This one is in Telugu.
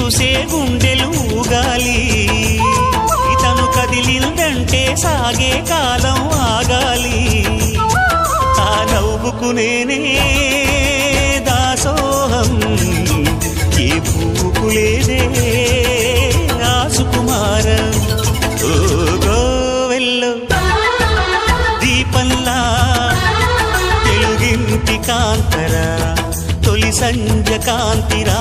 చూసే గుండెలు ఊగాలి ఇతను కదిలిందంటే సాగే కాలం ఆగాలి ఆ నవ్వుకు నేనే దాసోహం ఏ పువ్వుకు లేదే ఆ సుకుమారం ఓ గోవెల్లో దీపంలా తెలుగింటి కాంతరా తొలి సంజ కాంతిరా